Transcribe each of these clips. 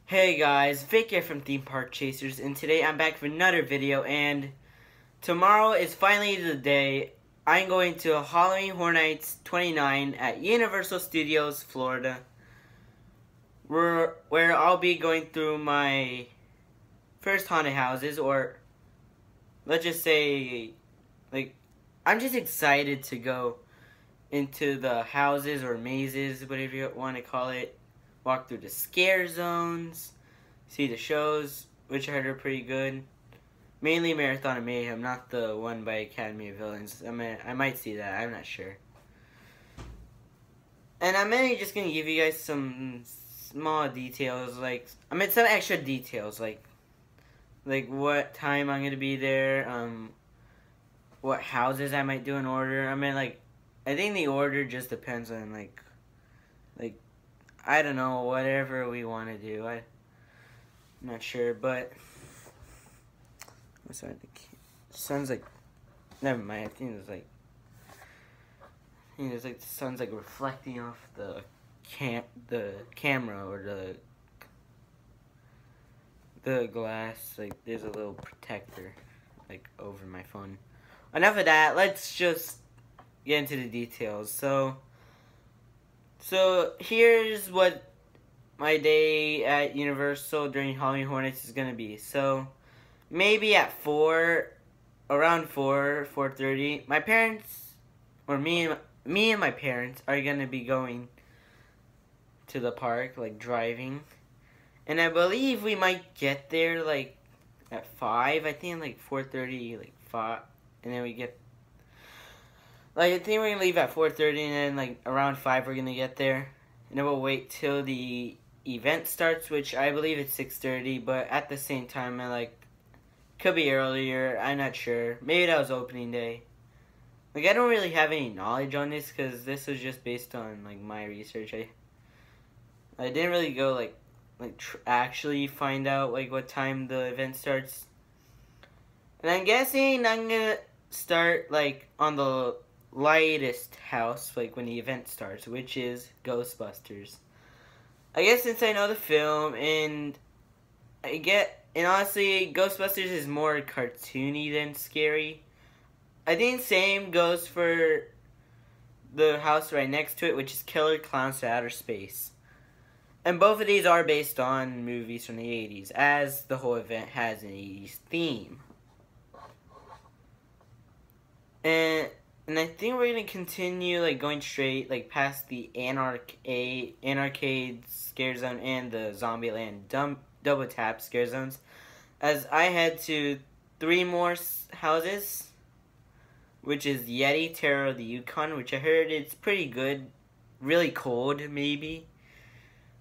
Hey guys, Vic here from Theme Park Chasers, and today I'm back for another video, and tomorrow is finally the day I'm going to Halloween Horror Nights 29 at Universal Studios, Florida, where I'll be going through my first haunted houses, or let's just say, I'm just excited to go into the houses or mazes, whatever you want to call it. Walk through the scare zones, see the shows, which I heard are pretty good. Mainly Marathon of Mayhem, not the one by Academy of Villains. I might see that, I'm not sure. And I'm mainly just going to give you guys some small details, some extra details, like what time I'm going to be there, what houses I might do in order. I think the order just depends on, I don't know, whatever we want to do. I'm not sure, but I'm sorry, the sun's never mind. I think it's the sun's reflecting off the camera or the glass. There's a little protector over my phone. Enough of that. Let's just get into the details. So here's what my day at Universal during Halloween Horror Nights is gonna be. So maybe at around 4:30, my parents, or me and my parents are gonna be going to the park, driving, and I believe we might get there at 5. I think 4:30, 5, and then we get. I think we're going to leave at 4:30, and then, around 5 we're going to get there. And then we'll wait till the event starts, which I believe it's 6:30, but at the same time, could be earlier. I'm not sure. Maybe that was opening day. I don't really have any knowledge on this, because this was just based on, my research. I didn't really go, actually find out, what time the event starts. And I'm guessing I'm going to start, on the lightest house, when the event starts, which is Ghostbusters. I guess since I know the film, and honestly, Ghostbusters is more cartoony than scary. I think same goes for the house right next to it, which is Killer Clowns to Outer Space. And both of these are based on movies from the 80s, as the whole event has an 80s theme. And I think we're going to continue, going straight, past the Anarcade Scare Zone and the Zombieland Double Tap Scare Zones, as I head to 3 more houses, which is Yeti Terror of the Yukon, which I heard it's pretty good, really cold, maybe.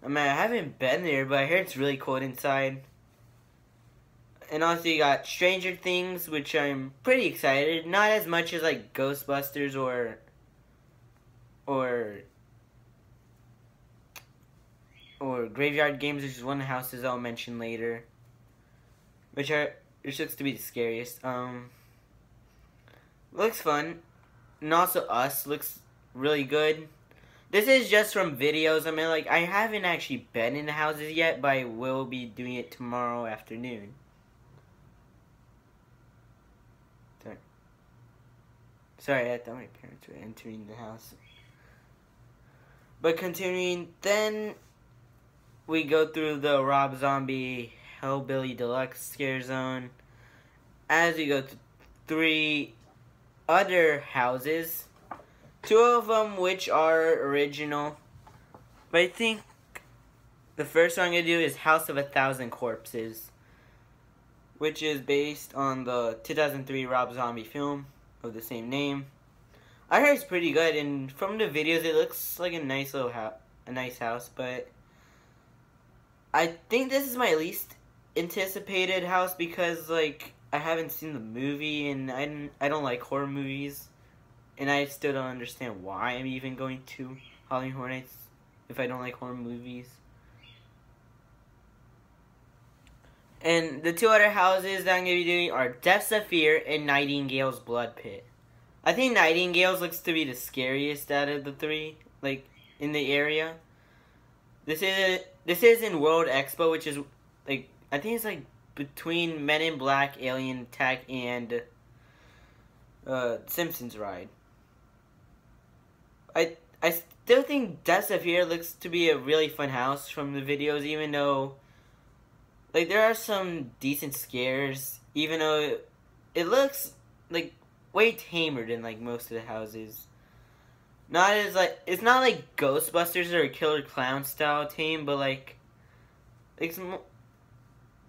I haven't been there, but I heard it's really cold inside. And also you got Stranger Things, which I'm pretty excited. Not as much as Ghostbusters or Graveyard Games, which is one of the houses I'll mention later. Which looks to be the scariest. Looks fun. And also Us looks really good. This is just from videos. I haven't actually been in the houses yet, but I will be doing it tomorrow afternoon. Sorry, I thought my parents were entering the house. But continuing, then we go through the Rob Zombie Hellbilly Deluxe Scare Zone, as we go to 3 other houses. 2 of them which are original. But I think the first one I'm going to do is House of a Thousand Corpses, which is based on the 2003 Rob Zombie film of the same name. I heard it's pretty good, and from the videos it looks like a nice little house, but I think this is my least anticipated house because I haven't seen the movie, and I don't like horror movies, and I still don't understand why I'm even going to Halloween Horror Nights if I don't like horror movies. And the 2 other houses that I'm going to be doing are Depths of Fear and Nightingale's Blood Pit. I think Nightingale's looks to be the scariest out of the 3, in the area. This is this is in World Expo, which is like I think it's like between Men in Black, Alien Attack, and Simpsons Ride. I still think Deaths of Here looks to be a really fun house from the videos, even though like there are some decent scares, even though it looks like way tamer than like most of the houses. Not as like it's not like Ghostbusters or Killer Clown style tame, but like some,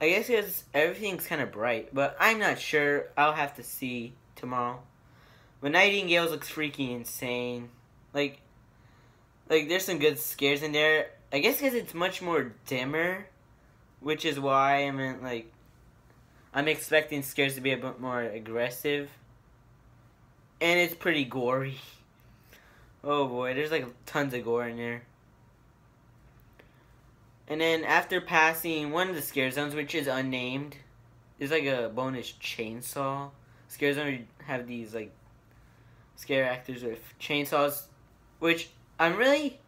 I guess because everything's kind of bright, but I'm not sure. I'll have to see tomorrow. But Nightingales looks freaking insane. Like there's some good scares in there. I guess because it's much more dimmer, which is why I'm expecting scares to be a bit more aggressive. And it's pretty gory. Oh boy, there's like tons of gore in there. And then after passing one of the scare zones, which is unnamed, is like a bonus chainsaw. Scare zone have these like scare actors with chainsaws, which I'm really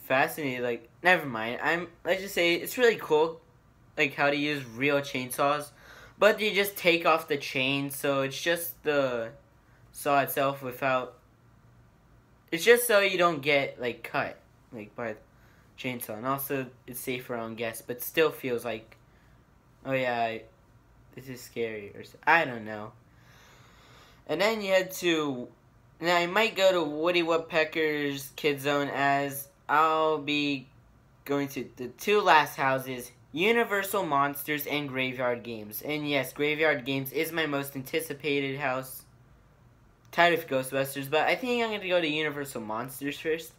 fascinated. Like, never mind. Let's just say it's really cool, like how to use real chainsaws, but you just take off the chain, so it's just the saw itself without. It's just so you don't get like cut like by the chainsaw, and also it's safer on guests, but still feels like, oh yeah, this is scary or I don't know. And then you head to. Now, I might go to Woody Woodpecker's Kid Zone, as I'll be going to the two last houses, Universal Monsters and Graveyard Games. And yes, Graveyard Games is my most anticipated house. Tired of Ghostbusters, but I think I'm going to go to Universal Monsters first.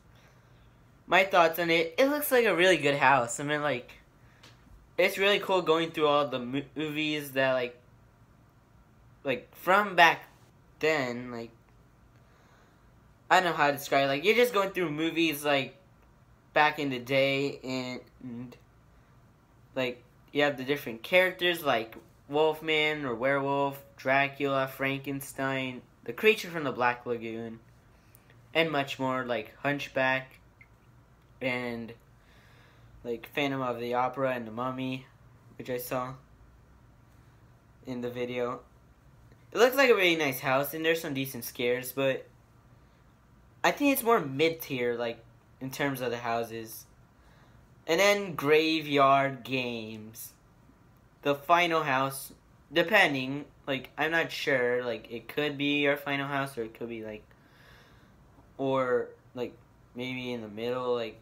My thoughts on it, it looks like a really good house. I mean, like, it's really cool going through all the movies that, like from back then, like, I don't know how to describe it. Like, you're just going through movies, like, back in the day, and like, you have the different characters, like Wolfman or Werewolf, Dracula, Frankenstein, the Creature from the Black Lagoon, and much more, like Hunchback, and, like, Phantom of the Opera and The Mummy, which I saw in the video. It looks like a really nice house, and there's some decent scares, but I think it's more mid-tier, like, in terms of the houses. And then Graveyard Games. The final house, depending, like, I'm not sure, like, it could be our final house, or it could be, like, or, like, maybe in the middle, like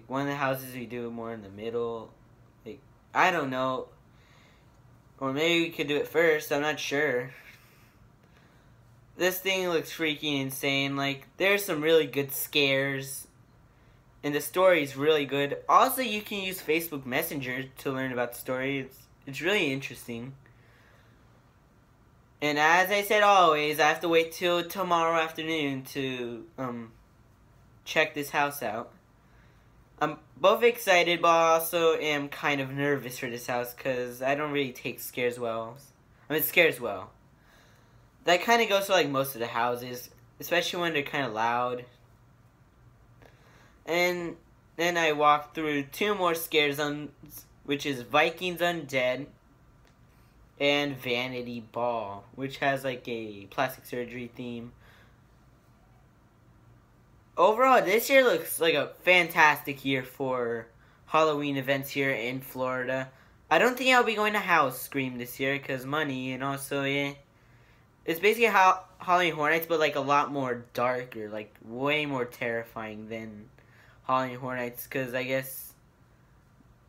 one of the houses we do more in the middle, like, I don't know. Or maybe we could do it first, I'm not sure. This thing looks freaking insane. Like, there's some really good scares. And the story is really good. Also, you can use Facebook Messenger to learn about the story. It's really interesting. And as I said always, I have to wait till tomorrow afternoon to check this house out. I'm both excited, but I also am kind of nervous for this house because I don't really take scares well. I mean, scares well. That kind of goes for, like, most of the houses, especially when they're kind of loud. And then I walked through two more scare zones, which is Vikings Undead and Vanity Ball, which has, like, a plastic surgery theme. Overall, this year looks like a fantastic year for Halloween events here in Florida. I don't think I'll be going to House Scream this year because money, and also, yeah. It's basically Halloween Horror Nights, but, like, a lot more darker, like, way more terrifying than Halloween Horror Nights, because I guess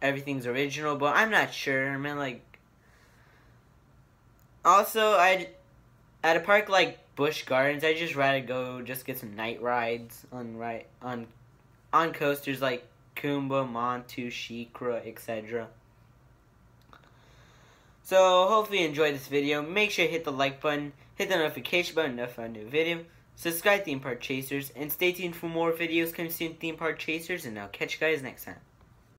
everything's original, but I'm not sure. I mean, like, also, at a park like Busch Gardens, I just rather go just get some night rides on coasters like Kumba, Montu, Shikra, etc. So, hopefully you enjoyed this video. Make sure to hit the like button, hit the notification button to notify a new video, subscribe to Theme Park Chasers, and stay tuned for more videos coming soon, Theme Park Chasers, and I'll catch you guys next time.